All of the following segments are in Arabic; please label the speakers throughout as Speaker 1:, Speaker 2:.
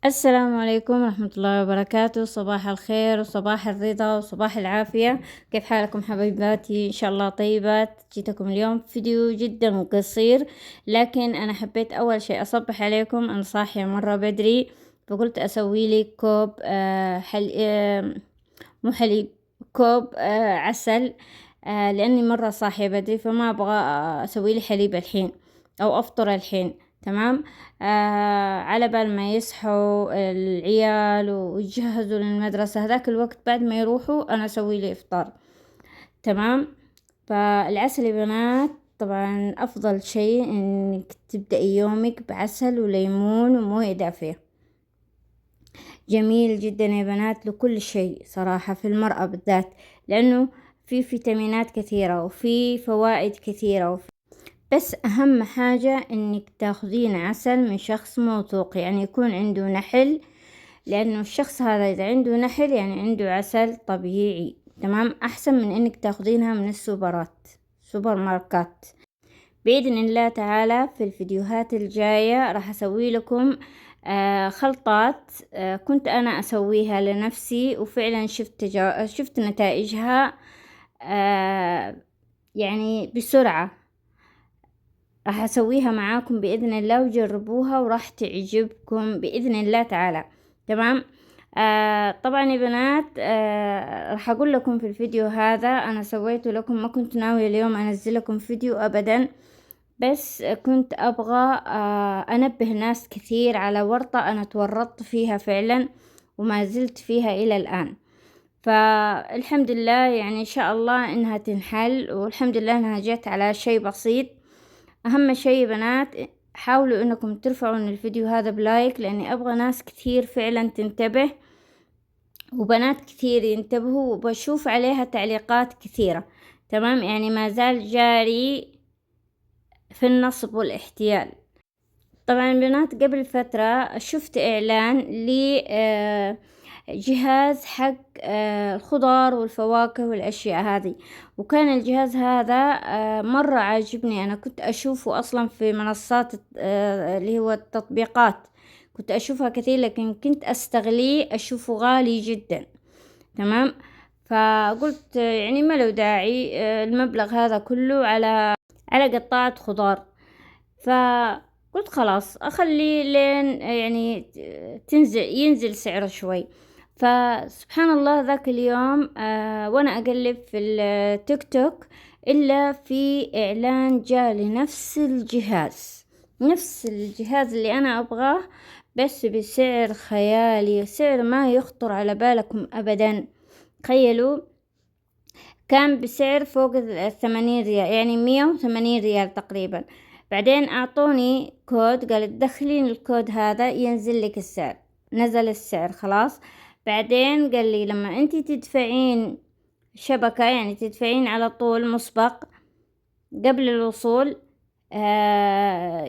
Speaker 1: السلام عليكم ورحمة الله وبركاته. صباح الخير وصباح الرضا وصباح العافية. كيف حالكم حبيباتي؟ إن شاء الله طيبات. جيتكم اليوم فيديو جدا قصير، لكن أنا حبيت أول شيء أصبح عليكم. أنا صاحية مرة بدري، فقلت أسوي لي كوب مو حليب، كوب عسل. لأني مرة صاحية بدري، فما أبغى أسوي لي حليب الحين أو أفطر الحين. تمام. على بال ما يصحوا العيال ويجهزوا للمدرسة، هذاك الوقت بعد ما يروحوا أنا أسوي لي إفطار. تمام. فالعسل يا بنات طبعا أفضل شيء إنك تبدأي يومك بعسل وليمون وموية دافية. جميل جدا يا بنات لكل شيء صراحة، في المرأة بالذات، لأنه في فيتامينات كثيرة وفي فوائد كثيرة بس أهم حاجة إنك تاخذين عسل من شخص موثوق، يعني يكون عنده نحل، لأنه الشخص هذا إذا عنده نحل يعني عنده عسل طبيعي. تمام، أحسن من إنك تاخذينها من سوبر ماركات. بإذن الله تعالى في الفيديوهات الجاية راح أسوي لكم خلطات كنت أنا أسويها لنفسي، وفعلا شفت نتائجها يعني بسرعة. راح أسويها معاكم بإذن الله وجربوها وراح تعجبكم بإذن الله تعالى. تمام. طبعا يا بنات راح أقول لكم في الفيديو هذا أنا سويته لكم، ما كنت ناوية اليوم أنزل لكم فيديو أبدا، بس كنت أبغى أنبه ناس كثير على ورطة أنا تورطت فيها فعلا وما زلت فيها إلى الآن. فالحمد لله يعني إن شاء الله إنها تنحل، والحمد لله إنها جت على شيء بسيط. أهم شيء يا بنات حاولوا إنكم ترفعوا الفيديو هذا بلايك، لأني أبغى ناس كثير فعلا تنتبه وبنات كثير ينتبهوا، وبشوف عليها تعليقات كثيرة. تمام، يعني ما زال جاري في النصب والاحتيال. طبعا بنات قبل فترة شفت إعلان لجهاز حق الخضار والفواكه والأشياء هذه، وكان الجهاز هذا مرة عاجبني. أنا كنت أشوفه أصلا في منصات اللي هو التطبيقات، كنت أشوفها كثير، لكن كنت أستغليه أشوفه غالي جدا. تمام. فقلت يعني ما له داعي المبلغ هذا كله على قطاعة خضار. فقلت خلاص أخليه لين يعني ينزل سعره شوي. فسبحان الله ذاك اليوم وأنا أقلب في التيك توك، إلا في إعلان جالي نفس الجهاز اللي أنا أبغاه، بس بسعر خيالي، سعر ما يخطر على بالكم أبدا. تخيلوا، كان بسعر فوق 80 ريال، يعني 180 ريال تقريبا. بعدين أعطوني كود، قال تدخلين الكود هذا ينزل لك السعر. نزل السعر خلاص. بعدين قال لي لما أنتي تدفعين شبكة، يعني تدفعين على طول مسبق قبل الوصول،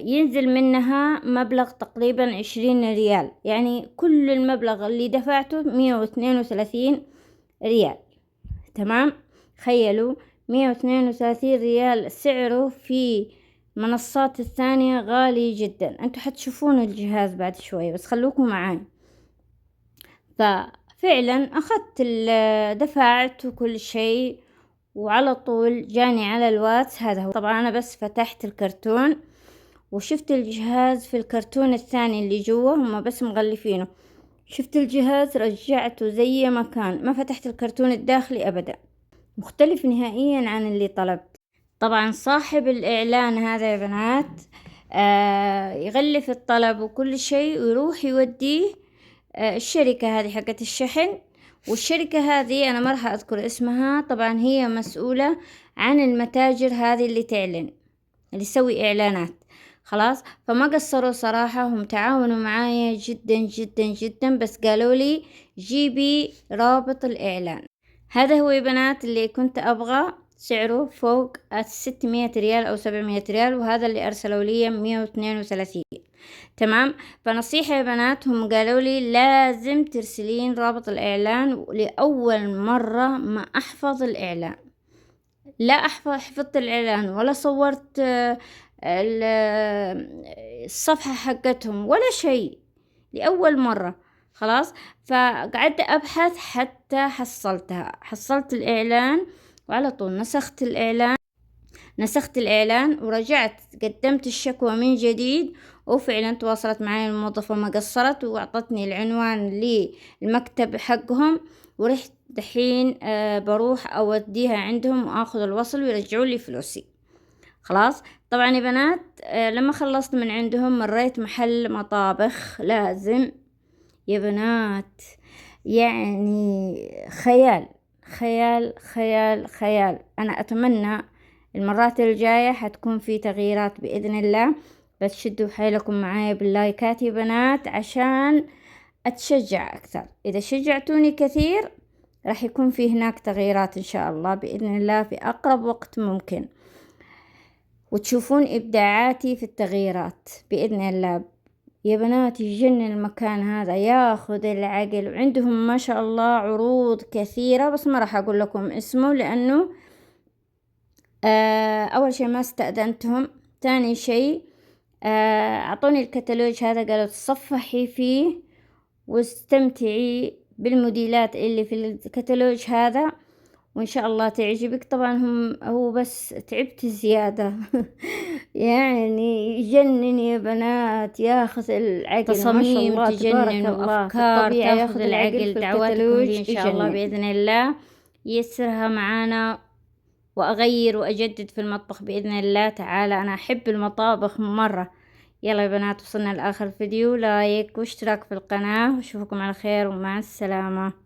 Speaker 1: ينزل منها مبلغ تقريبا 20 ريال، يعني كل المبلغ اللي دفعته 132 ريال. تمام. تخيلوا 132 ريال سعره. في منصات الثانية غالي جدا. انتوا حتشوفون الجهاز بعد شوي، بس خلوكم معاي. ففعلا أخذت دفعت وكل شيء، وعلى طول جاني على الواتس. هذا هو. طبعا أنا بس فتحت الكرتون وشفت الجهاز في الكرتون الثاني اللي جوا، هم بس مغلفينه. شفت الجهاز رجعته زي ما كان، ما فتحت الكرتون الداخلي أبدا، مختلف نهائيا عن اللي طلبت. طبعا صاحب الإعلان هذا يا بنات يغلف الطلب وكل شيء ويروح يوديه الشركة هذه حقت الشحن. والشركة هذه أنا ما راح أذكر اسمها، طبعا هي مسؤولة عن المتاجر هذه اللي تعلن، اللي تسوي إعلانات. خلاص. فما قصروا صراحة، هم تعاونوا معايا جدا جدا جدا، بس قالوا لي جيبي رابط الإعلان. هذا هو يا بنات اللي كنت أبغى، سعره فوق 600 ريال أو 700 ريال، وهذا اللي أرسلوا لي 132. تمام. فنصيحة يا بنات، هم قالوا لي لازم ترسلين رابط الإعلان. لأول مرة ما أحفظ الإعلان، لا حفظت الإعلان ولا صورت الصفحة حقتهم ولا شيء. لأول مرة. خلاص، فقعدت أبحث حتى حصلت الإعلان، وعلى طول نسخت الإعلان ورجعت قدمت الشكوى من جديد. وفعلا تواصلت معي الموظفة، ما قصرت، وأعطتني العنوان للمكتب حقهم، ورحت دحين بروح أوديها عندهم وأخذ الوصل ويرجعوا لي فلوسي. خلاص. طبعا يا بنات، لما خلصت من عندهم مريت محل مطابخ لازم. يا بنات يعني خيال خيال خيال خيال. أنا أتمنى المرات الجاية حتكون في تغييرات بإذن الله، بس شدوا حيلكم معايا باللايكات يا بنات عشان أتشجع أكثر. إذا شجعتوني كثير راح يكون في هناك تغييرات إن شاء الله بإذن الله في أقرب وقت ممكن، وتشوفون إبداعاتي في التغييرات بإذن الله. يا بنات يجنن المكان هذا، ياخذ العقل، وعندهم ما شاء الله عروض كثيرة، بس ما راح أقول لكم اسمه لأنه أول شيء ما استأذنتهم. ثاني شيء أعطوني الكتالوج هذا، قالوا تصفحي فيه واستمتعي بالموديلات اللي في الكتالوج هذا وإن شاء الله تعجبك. طبعا هو بس تعبت زيادة يعني يجنن يا بنات، ياخذ العقل،
Speaker 2: تصاميم
Speaker 1: ما شاء الله تبارك
Speaker 2: تجنن
Speaker 1: الله،
Speaker 2: وأفكار
Speaker 1: الطبيعة
Speaker 2: تاخذ العقل.
Speaker 1: دعواتكم لي إن شاء الله
Speaker 2: يجنن.
Speaker 1: بإذن الله يسرها معانا، وأغير وأجدد في المطبخ بإذن الله تعالى. أنا أحب المطابخ مرة. يلا يا بنات، وصلنا لآخر فيديو، لايك واشتراك في القناة، واشوفكم على خير ومع السلامة.